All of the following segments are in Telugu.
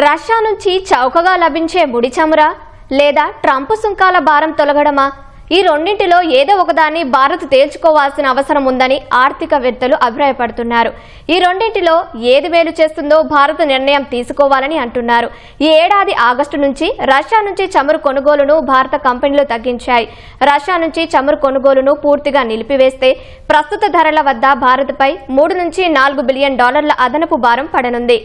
రష్యా నుంచి చౌకగా లభించే ముడి చముర లేదా ట్రంప్ సుంకాల భారం తొలగడమా? ఈ రెండింటిలో ఏదో ఒకదాన్ని భారత్ తేల్చుకోవాల్సిన అవసరం ఉందని ఆర్థికవేత్తలు అభిప్రాయపడుతున్నారు. ఈ రెండింటిలో ఏది మేలు చేస్తుందో భారత్ నిర్ణయం తీసుకోవాలని అంటున్నారు. ఈ ఏడాది ఆగస్టు నుంచి రష్యా నుంచి చమురు కొనుగోలును భారత కంపెనీలు తగ్గించాయి. రష్యా నుంచి చమురు కొనుగోలును పూర్తిగా నిలిపివేస్తే ప్రస్తుత ధరల వద్ద భారత్పై 3 నుంచి 4 బిలియన్ డాలర్ల అదనపు భారం పడనుంది.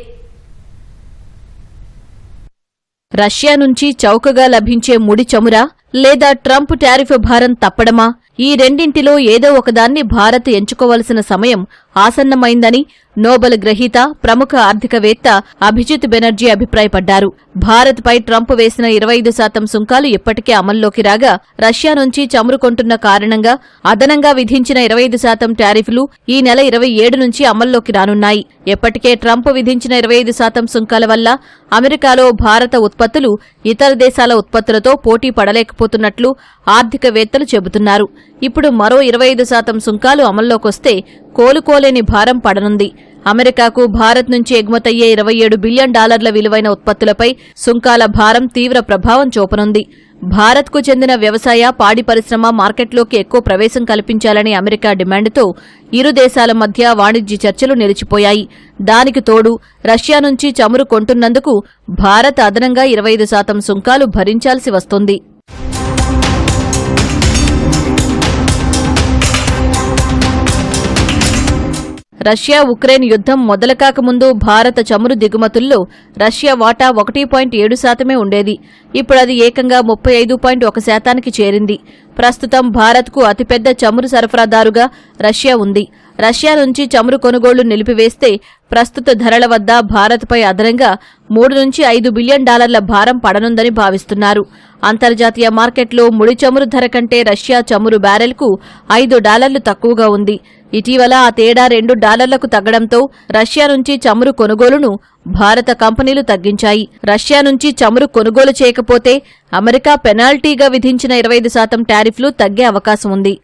రష్యా నుంచి చౌకగా లభించే ముడి చముర లేదా ట్రంప్ టారిఫ్ భారం తప్పడమా? ఈ రెండింటిలో ఏదో ఒకదాన్ని భారత్ ఎంచుకోవలసిన సమయం ఆసన్నమైందని నోబెల్ గ్రహీత ప్రముఖ ఆర్థికవేత్త అభిజిత్ బెనర్జీ అభిప్రాయపడ్డారు. భారత్పై ట్రంప్ వేసిన 25% సుంకాలు ఇప్పటికే అమల్లోకి రాగా రష్యా నుంచి చమురు కొంటున్న కారణంగా అదనంగా విధించిన 25% టారిఫ్లు ఈ నెల 27 నుంచి అమల్లోకి రానున్నాయి. ఎప్పటికే ట్రంప్ విధించిన 25% సుంకాల వల్ల అమెరికాలో భారత ఉత్పత్తులు ఇతర దేశాల ఉత్పత్తులతో పోటీ పడలేకపోతున్నట్లు ఆర్థికవేత్తలు చెబుతున్నారు. ఇప్పుడు మరో 25% సుంకాలు అమల్లోకొస్తే కోలుకోలేని భారం పడనుంది. అమెరికాకు భారత్ నుంచి ఎగుమతయ్యే 27 బిలియన్ డాలర్ల విలువైన ఉత్పత్తులపై సుంకాల భారం తీవ్ర ప్రభావం చూపనుంది. భారత్కు చెందిన వ్యవసాయ, పాడి పరిశ్రమ మార్కెట్లోకి ఎక్కువ ప్రవేశం కల్పించాలనే అమెరికా డిమాండ్తో ఇరు దేశాల మధ్య వాణిజ్య చర్చలు నిలిచిపోయాయి. దానికి తోడు రష్యా నుంచి చమురు కొంటున్నందుకు భారత్ అదనంగా 25% సుంకాలు భరించాల్సి వస్తుంది. రష్యా ఉక్రెయిన్ యుద్ధం మొదలుకాకముందు భారత చమురు దిగుమతుల్లో రష్యా వాటా 1.7% ఉండేది. ఇప్పుడు అది ఏకంగా 35.1% చేరింది. ప్రస్తుతం భారత్కు అతిపెద్ద చమురు సరఫరాదారుగా రష్యా ఉంది. రష్యా నుంచి చమురు కొనుగోళ్లు నిలిపివేస్తే ప్రస్తుత ధరల వద్ద భారత్పై అదనంగా 3 నుంచి 5 బిలియన్ డాలర్ల భారం పడనుందని భావిస్తున్నారు. అంతర్జాతీయ మార్కెట్లో ముడి చమురు ధర కంటే రష్యా చమురు బ్యారెల్కు $5 తక్కువగా ఉంది. ఇటీవల ఆ తేడా $2కు తగ్గడంతో రష్యా నుంచి చమురు కొనుగోలును భారత కంపెనీలు తగ్గించాయి. రష్యా నుంచి చమురు కొనుగోలు చేయకపోతే అమెరికా పెనాల్టీగా విధించిన 25% టారిఫ్లు తగ్గే అవకాశం ఉంది.